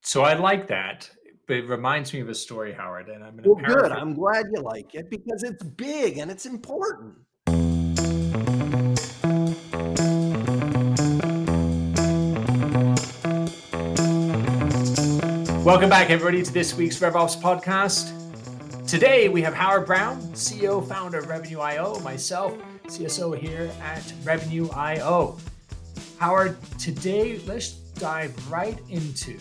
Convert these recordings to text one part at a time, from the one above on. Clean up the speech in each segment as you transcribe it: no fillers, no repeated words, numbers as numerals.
So I like that, but it reminds me of a story, Howard, and I'm going to Well, good. paraphrase. I'm glad you like it because it's big and it's important. Welcome back, everybody, to this week's RevOps podcast. Today, we have Howard Brown, CEO, founder of Revenue IO, myself, CSO here at Revenue IO. Howard, today, let's dive right into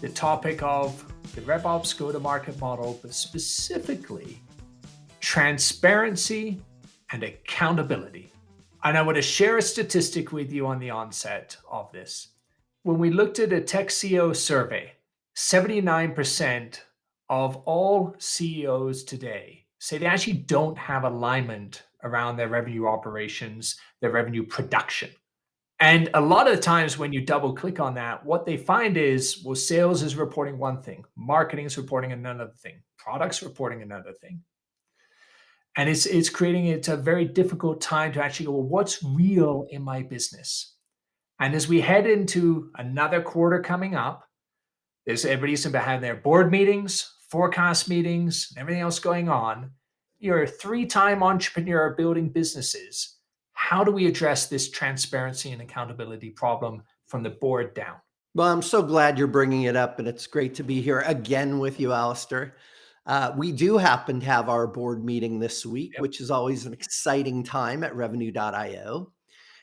the topic of the RevOps go-to-market model, but specifically transparency and accountability. And I want to share a statistic with you on the onset of this. When we looked at a tech CEO survey, 79% of all CEOs today say they actually don't have alignment around their revenue operations, their revenue production. And a lot of the times when you double click on that, what they find is, well, sales is reporting one thing, marketing is reporting another thing, products reporting another thing. And it's creating it's a very difficult time to actually go, well, what's real in my business? And as we head into another quarter coming up, there's everybody's behind their board meetings, forecast meetings, and everything else going on. You're a three-time entrepreneur building businesses. How do we address this transparency and accountability problem from the board down? Well, I'm so glad you're bringing it up, and it's great to be here again with you, Alastair. We do happen to have our board meeting this week, Yep. which is always an exciting time at revenue.io.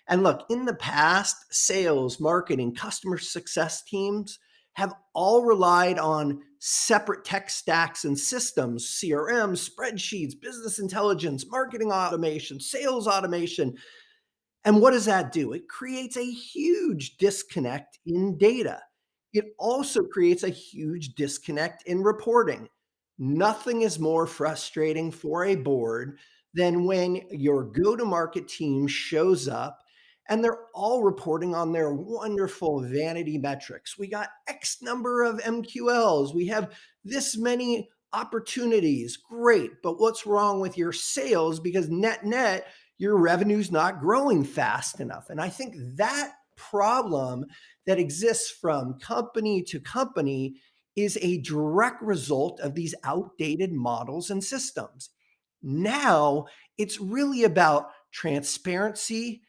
And look, in the past, sales, marketing, customer success teams have all relied on separate tech stacks and systems, CRM, spreadsheets, business intelligence, marketing automation, sales automation. And what does that do? It creates a huge disconnect in data. It also creates a huge disconnect in reporting. Nothing is more frustrating for a board than when your go to market team shows up and they're all reporting on their wonderful vanity metrics. We got X number of MQLs. We have this many opportunities. Great. But what's wrong with your sales? Because net, your revenue's not growing fast enough. And I think that problem that exists from company to company is a direct result of these outdated models and systems. Now it's really about transparency,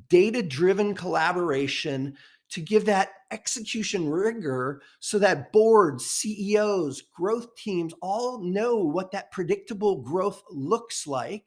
data-driven collaboration to give that execution rigor so that boards, CEOs, growth teams all know what that predictable growth looks like,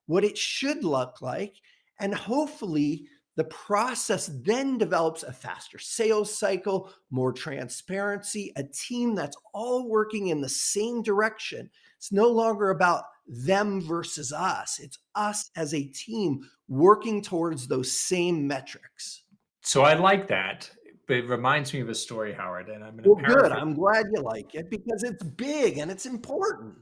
what it should look like, and hopefully the process then develops a faster sales cycle, more transparency, a team that's all working in the same direction. It's no longer about them versus us. It's us as a team working towards those same metrics. So I like that, but it reminds me of a story, Howard, and I'm going to Well, good. paraphrase. I'm glad you like it because it's big and it's important.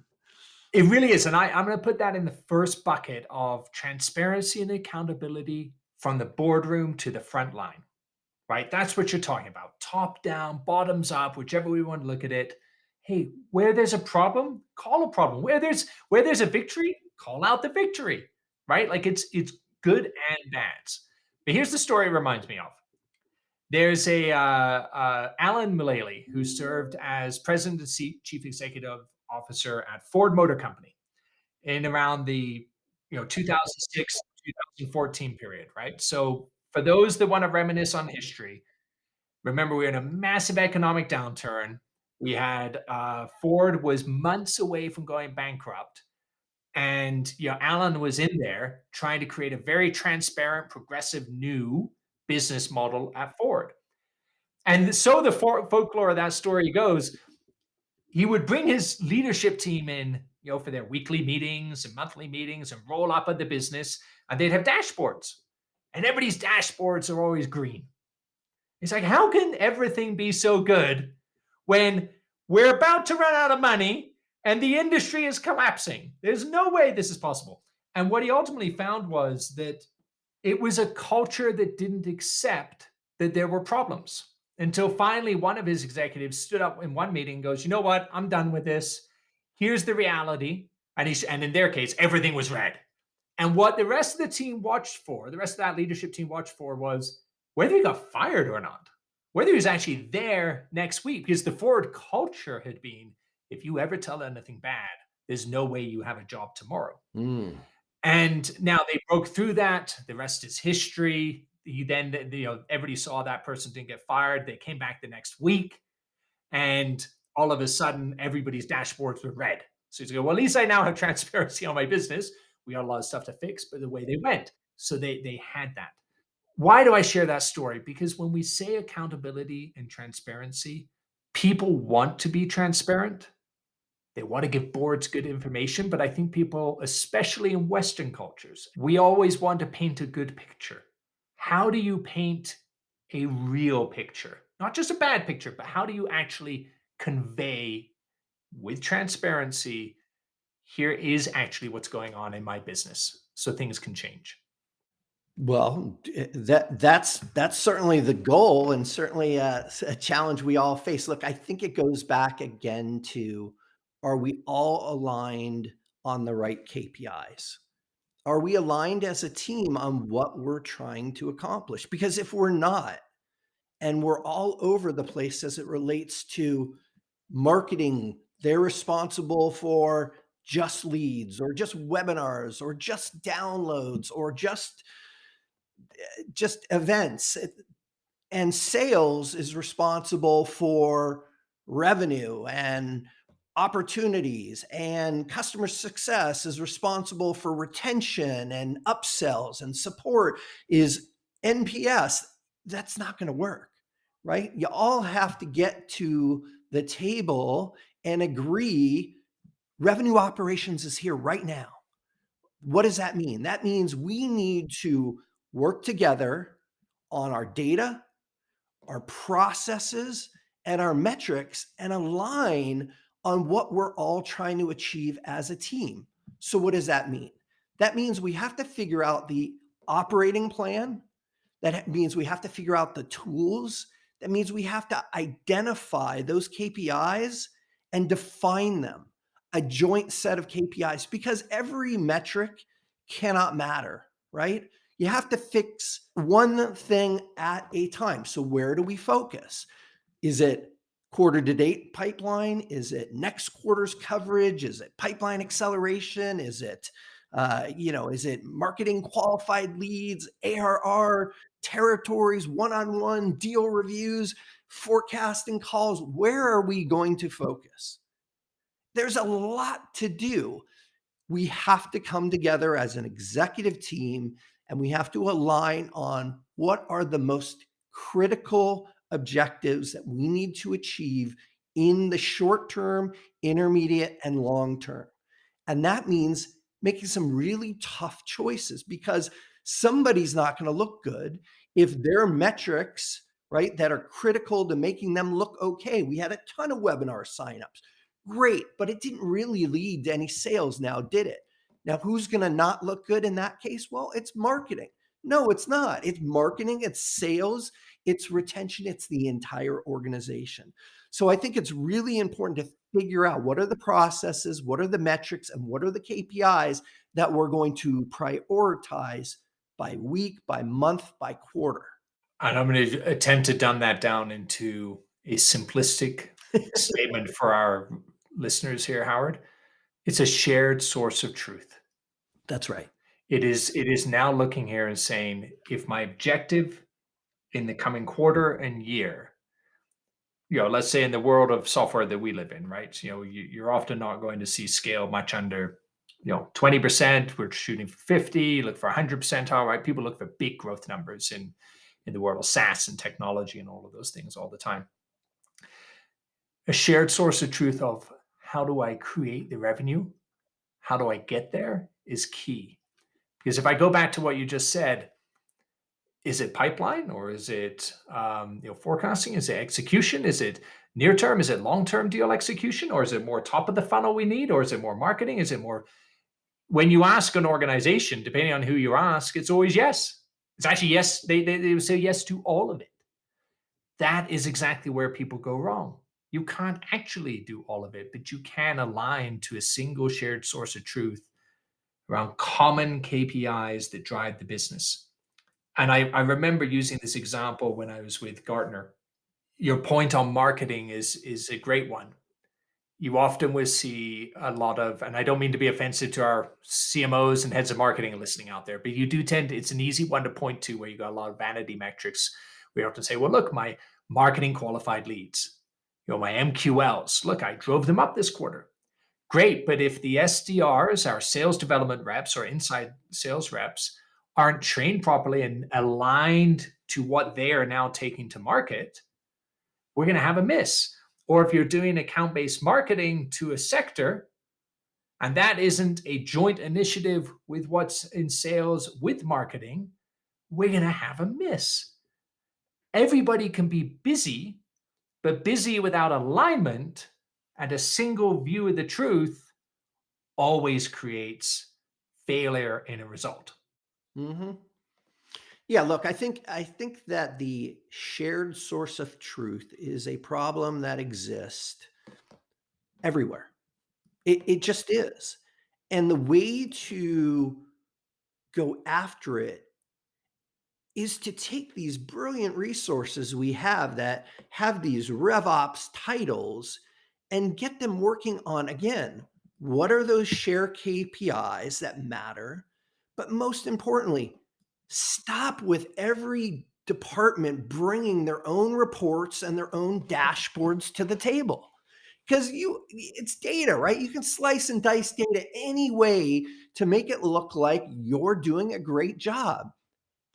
It really is. And I'm going to put that in the first bucket of transparency and accountability from the boardroom to the front line, right? That's what you're talking about. Top down, bottoms up, whichever we want to look at it. Hey, where there's a problem, call a problem. Where there's a victory, call out the victory, right? Like it's good and bad. But here's the story it reminds me of. There's a Alan Mulally who served as president and chief executive officer at Ford Motor Company in around the 2006 2014 period, right? So for those that want to reminisce on history, remember we were in a massive economic downturn. We had Ford was months away from going bankrupt, and Alan was in there trying to create a very transparent, progressive, new business model at Ford. And so the folklore of that story goes, he would bring his leadership team in, for their weekly meetings and monthly meetings and roll up at the business, and they'd have dashboards. And everybody's dashboards are always green. It's like, how can everything be so good when we're about to run out of money and the industry is collapsing? There's no way this is possible. And what he ultimately found was that it was a culture that didn't accept that there were problems until finally one of his executives stood up in one meeting and goes, you know what? I'm done with this. Here's the reality. And in their case, everything was red. And what the rest of the team watched for, the rest of that leadership team watched for was whether he got fired or not. whether he was actually there next week, because the forward culture had been, if you ever tell anything bad, there's no way you have a job tomorrow. Mm. And now they broke through that. The rest is history. He then, everybody saw that person didn't get fired. They came back the next week, and all of a sudden, everybody's dashboards were red. So he's going, well, at least I now have transparency on my business. We got a lot of stuff to fix, but the way they went. So they had that. Why do I share that story? Because when we say accountability and transparency, people want to be transparent. They want to give boards good information, but I think people, especially in Western cultures, we always want to paint a good picture. How do you paint a real picture? Not just a bad picture, but how do you actually convey with transparency, here is actually what's going on in my business so things can change? Well, that's certainly the goal, and certainly a challenge we all face. Look, I think it goes back again to, are we all aligned on the right KPIs? Are we aligned as a team on what we're trying to accomplish? Because if we're not, and we're all over the place as it relates to marketing, they're responsible for just leads or just webinars or just downloads or just events. And sales is responsible for revenue and opportunities, and customer success is responsible for retention and upsells, and support is NPS. That's not going to work, right? You all have to get to the table and agree revenue operations is here right now. What does that mean? That means we need to work together on our data, our processes, and our metrics, and align on what we're all trying to achieve as a team. So, what does that mean? That means we have to figure out the operating plan. That means we have to figure out the tools. That means we have to identify those KPIs and define them, a joint set of KPIs, because every metric cannot matter, right? You have to fix one thing at a time. So, where do we focus? Is it quarter to date pipeline? Is it next quarter's coverage? Is it pipeline acceleration? Is it marketing qualified leads, ARR, territories, one-on-one deal reviews, forecasting calls? Where are we going to focus? There's a lot to do. We have to come together as an executive team, and we have to align on what are the most critical objectives that we need to achieve in the short term, intermediate, and long term. And that means making some really tough choices, because somebody's not going to look good if their metrics, right, that are critical to making them look okay. We had a ton of webinar signups. Great, but it didn't really lead to any sales now, did it? Now, who's going to not look good in that case? Well, it's marketing. No, it's not. It's marketing, it's sales, it's retention, it's the entire organization. So I think it's really important to figure out what are the processes, what are the metrics, and what are the KPIs that we're going to prioritize by week, by month, by quarter. And I'm going to attempt to dumb that down into a simplistic statement for our listeners here, Howard. It's a shared source of truth. That's right. It is now looking here and saying, if my objective in the coming quarter and year, let's say in the world of software that we live in, right? You're often not going to see scale much under, 20%. We're shooting for 50, look for 100%. All right. People look for big growth numbers in the world of SaaS and technology and all of those things all the time. A shared source of truth of how do I create the revenue? How do I get there is key. Because if I go back to what you just said, is it pipeline, or is it forecasting? Is it execution? Is it near term? Is it long term deal execution? Or is it more top of the funnel we need? Or is it more marketing? Is it more? When you ask an organization, depending on who you ask, it's always yes. It's actually yes. They would say yes to all of it. That is exactly where people go wrong. You can't actually do all of it, but you can align to a single shared source of truth around common KPIs that drive the business. And I remember using this example when I was with Gartner. Your point on marketing is a great one. You often will see a lot of, and I don't mean to be offensive to our CMOs and heads of marketing listening out there, but you do tend to, it's an easy one to point to where you got a lot of vanity metrics. We often say, well, look, my marketing qualified leads, my MQLs, look, I drove them up this quarter. Great. But if the SDRs, our sales development reps or inside sales reps, aren't trained properly and aligned to what they are now taking to market, we're going to have a miss. Or if you're doing account based marketing to a sector, and that isn't a joint initiative with what's in sales with marketing, we're going to have a miss. Everybody can be busy, but busy without alignment and a single view of the truth always creates failure in a result. Hmm. Yeah, look, I think that the shared source of truth is a problem that exists everywhere. It just is. And the way to go after it is to take these brilliant resources we have that have these RevOps titles and get them working on, again, what are those share KPIs that matter? But most importantly, stop with every department bringing their own reports and their own dashboards to the table. Because it's data, right? You can slice and dice data any way to make it look like you're doing a great job.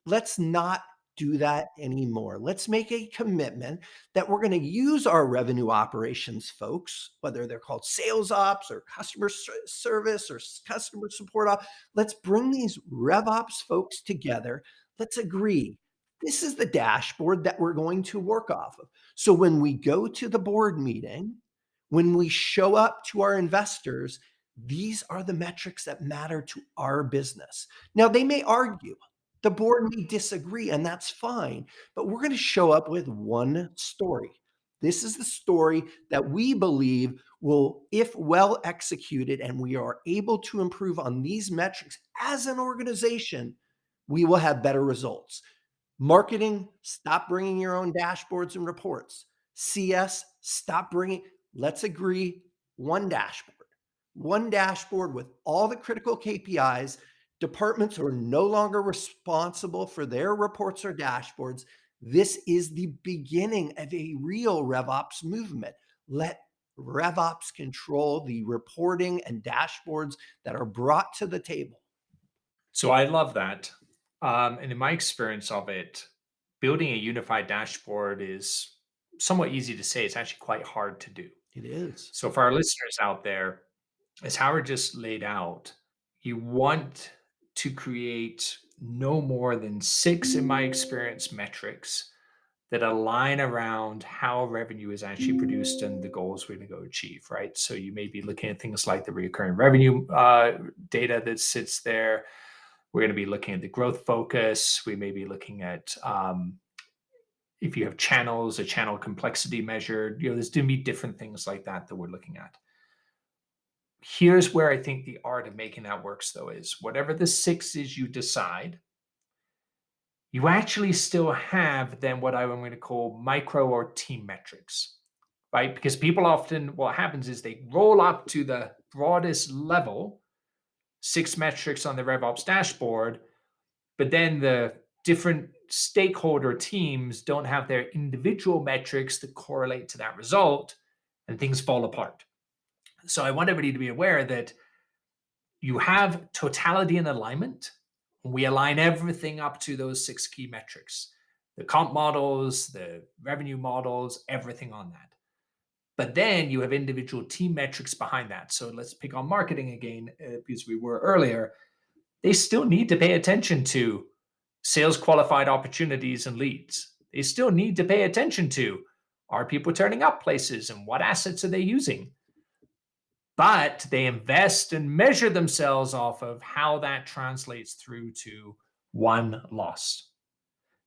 Let's not do that anymore. Let's make a commitment that we're going to use our revenue operations folks, whether they're called sales ops or customer service or customer support ops. Let's bring these RevOps folks together. Let's agree. This is the dashboard that we're going to work off of. So when we go to the board meeting, when we show up to our investors, these are the metrics that matter to our business. Now, they may argue, the board may disagree, and that's fine, but we're going to show up with one story. This is the story that we believe will, if well executed, and we are able to improve on these metrics as an organization, we will have better results. Marketing, stop bringing your own dashboards and reports. CS, stop bringing, let's agree, one dashboard. One dashboard with all the critical KPIs. Departments are no longer responsible for their reports or dashboards. This is the beginning of a real RevOps movement. Let RevOps control the reporting and dashboards that are brought to the table. So I love that. And in my experience of it, building a unified dashboard is somewhat easy to say. It's actually quite hard to do. It is. So for our listeners out there, as Howard just laid out, you want to create no more than six, in my experience, metrics that align around how revenue is actually produced and the goals we're going to go achieve, right? So you may be looking at things like the recurring revenue data that sits there. We're going to be looking at the growth focus. We may be looking at if you have channels, a channel complexity measured. There's going to be different things like that that we're looking at. Here's where I think the art of making that works, though, is whatever the six is you decide, you actually still have then what I'm going to call micro or team metrics, right? Because people often, what happens is they roll up to the broadest level, six metrics on the RevOps dashboard, but then the different stakeholder teams don't have their individual metrics that correlate to that result, and things fall apart. So I want everybody to be aware that you have totality and alignment. We align everything up to those six key metrics, the comp models, the revenue models, everything on that. But then you have individual team metrics behind that. So let's pick on marketing again, because we were earlier. They still need to pay attention to sales qualified opportunities and leads. They still need to pay attention to, are people turning up places and what assets are they using? But they invest and measure themselves off of how that translates through to one loss.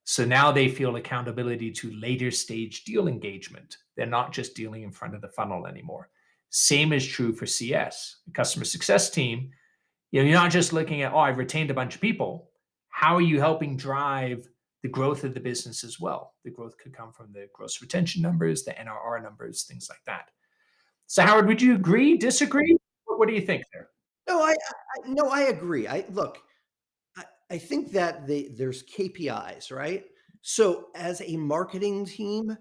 So now they feel accountability to later stage deal engagement. They're not just dealing in front of the funnel anymore. Same is true for CS, the customer success team. You're not just looking at, oh, I've retained a bunch of people. How are you helping drive the growth of the business as well. The growth could come from the gross retention numbers, the NRR numbers, things like that. So, Howard, would you agree, disagree? What do you think there? No, no, I agree. I think that there's KPIs, right? So as a marketing team,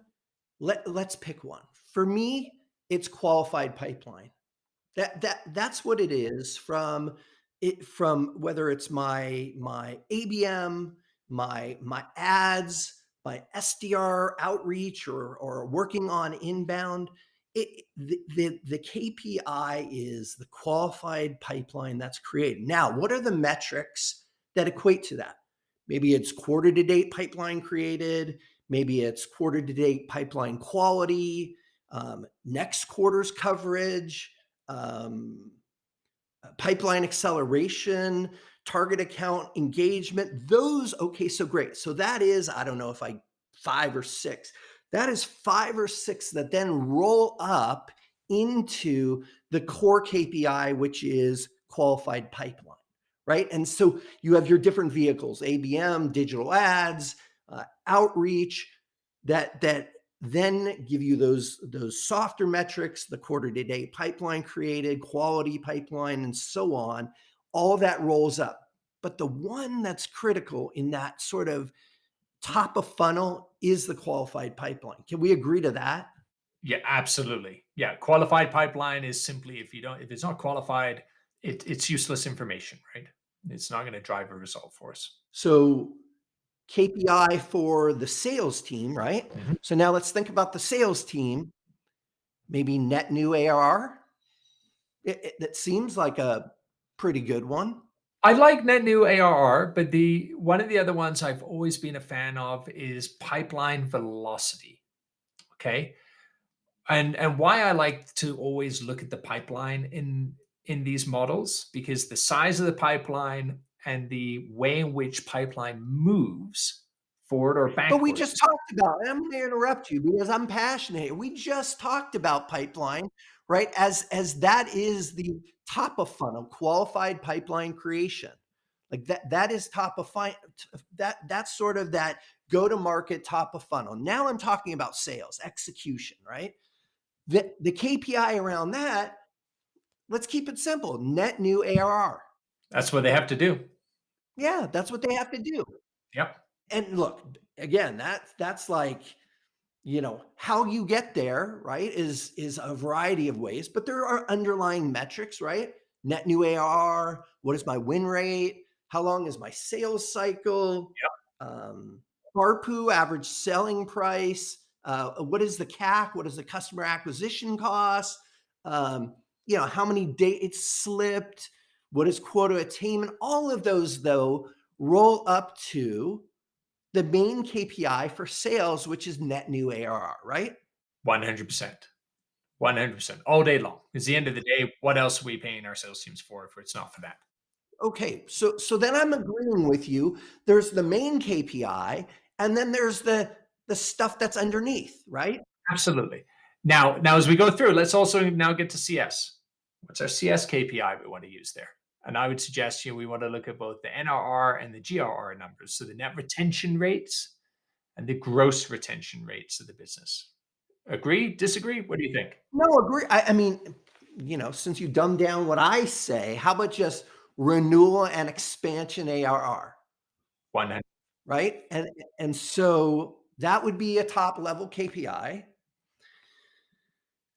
let's pick one. For me, it's qualified pipeline. That's what it is from whether it's my ABM, my ads, my SDR outreach or working on inbound. The KPI is the qualified pipeline that's created. Now, what are the metrics that equate to that? Maybe it's quarter to date pipeline created. Maybe it's quarter to date pipeline quality, next quarter's coverage, um, pipeline acceleration, target account engagement. Those, okay, so great. So that is, I don't know if I, 5 or 6. That is 5 or 6 that then roll up into the core KPI, which is qualified pipeline, right? And so you have your different vehicles, ABM, digital ads, outreach, that then give you those softer metrics, the quarter to date pipeline created, quality pipeline, and so on. All that rolls up. But the one that's critical in that sort of top of funnel is the qualified pipeline. Can we agree to that? Yeah, absolutely. Yeah, qualified pipeline is simply if it's not qualified, it's useless information, right? It's not going to drive a result for us. So KPI for the sales team, right? Mhm. So now let's think about the sales team, maybe net new ARR. That seems like a pretty good one. I like net new ARR, but the one of the other ones I've always been a fan of is pipeline velocity. Okay. And why I like to always look at the pipeline in these models, because the size of the pipeline and the way in which pipeline moves forward or But we just backwards. talked about, and I'm going to interrupt you because I'm passionate. We just talked about pipeline, right? As that is the top of funnel, qualified pipeline creation. Like that is top of that's sort of that go to market top of funnel. Now I'm talking about sales execution, right? The KPI around that, let's keep it simple. Net new ARR. That's what they have to do. Yeah, that's what they have to do. Yep. And look, again, that's like, how you get there, right, is a variety of ways, but there are underlying metrics, right? Net new ARR, what is my win rate? How long is my sales cycle? Um, ARPU, average selling price. What is the CAC? What is the customer acquisition cost? How many dates slipped? What is quota attainment? All of those, though, roll up to the main KPI for sales, which is net new ARR, right? 100%. 100%. All day long. Because at the end of the day, what else are we paying our sales teams for if it's not for that? Okay, so then I'm agreeing with you. There's the main KPI, and then there's the stuff that's underneath, right? Absolutely. Now as we go through, let's also now get to CS. What's our CS KPI we want to use there? And I would suggest we want to look at both the NRR and the GRR numbers, so the net retention rates and the gross retention rates of the business. Agree? Disagree? What do you think? No, agree. I mean, since you dumbed down what I say, how about just renewal and expansion ARR, 100. right? And so that would be a top level KPI.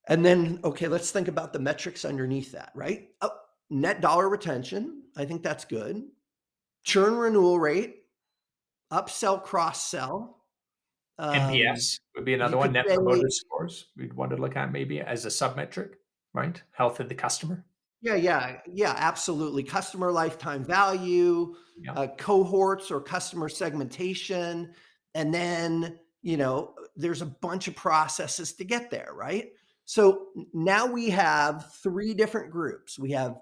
And then, okay, let's think about the metrics underneath that, right? Oh, net dollar retention. I think that's good. Churn renewal rate, upsell, cross sell. NPS would be You another one. could Net say, promoter scores we'd want to look at maybe as a sub metric, right? Health of the customer. yeah, absolutely. Customer lifetime value, Yeah. cohorts or customer segmentation. And then, there's a bunch of processes to get there, right? So now we have 3 different groups. We have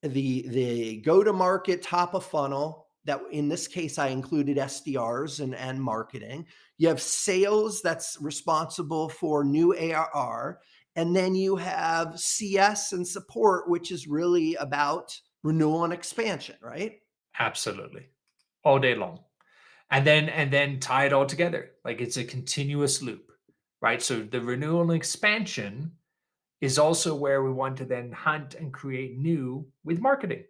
the go to market top of funnel, that in this case I included SDRs and marketing. You have sales, that's responsible for new ARR, and then you have CS and support, which is really about renewal and expansion, right? Absolutely. All day long. And then tie it all together. Like it's a continuous loop, right? So the renewal and expansion is also where we want to then hunt and create new with marketing,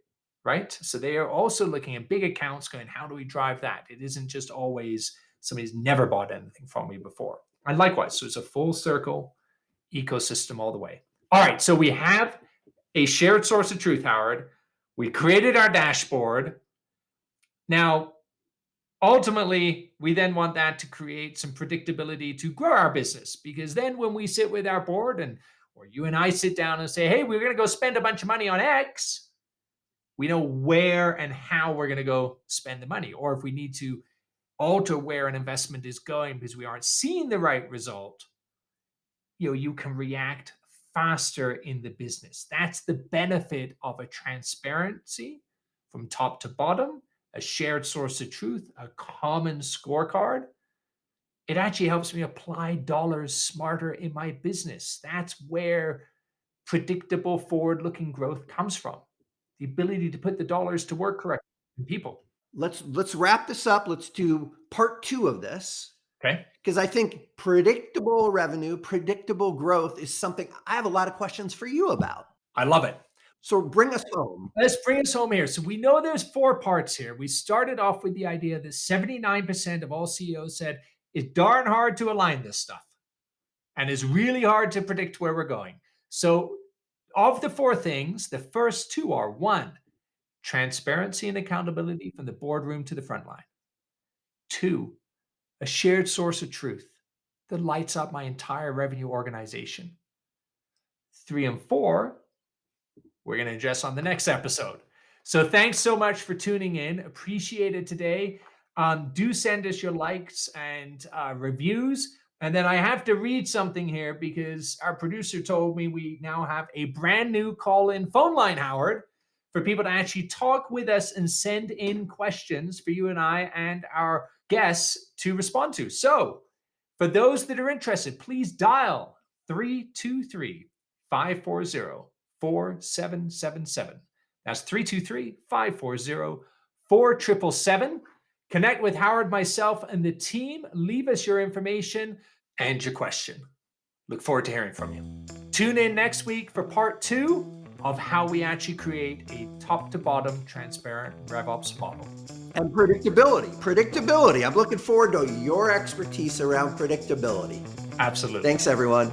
right? So they are also looking at big accounts going, how do we drive that? It isn't just always somebody's never bought anything from me before. And likewise, so it's a full circle ecosystem all the way. All right, so we have a shared source of truth, Howard. We created our dashboard. Now, ultimately, we then want that to create some predictability to grow our business, because then when we sit with our board and or you and I sit down and say, hey, we're going to go spend a bunch of money on X, we know where and how we're going to go spend the money. Or if we need to alter where an investment is going because we aren't seeing the right result, you can react faster in the business. That's the benefit of a transparency from top to bottom, a shared source of truth, a common scorecard. It actually helps me apply dollars smarter in my business. That's where predictable forward-looking growth comes from. The ability to put the dollars to work correctly in people. Let's wrap this up. Let's do part 2 of this. Okay. Because I think predictable revenue, predictable growth is something I have a lot of questions for you about. I love it. So bring us home. Let's bring us home here. So we know there's 4 parts here. We started off with the idea that 79% of all CEOs said it's darn hard to align this stuff. And it's really hard to predict where we're going. So of the 4 things, the first 2 are 1, transparency and accountability from the boardroom to the front line. 2, a shared source of truth that lights up my entire revenue organization. 3 and 4, we're going to address on the next episode. So thanks so much for tuning in. Appreciate it today. Do send us your likes and reviews. And then I have to read something here because our producer told me we now have a brand new call-in phone line, Howard, for people to actually talk with us and send in questions for you and I and our guests to respond to. So for those that are interested, please dial 323-540-4777. That's 323-540-4777. Connect with Howard, myself, and the team. Leave us your information and your question. Look forward to hearing from you. Tune in next week for part 2 of how we actually create a top-to-bottom transparent RevOps model. And predictability. I'm looking forward to your expertise around predictability. Absolutely. Thanks, everyone.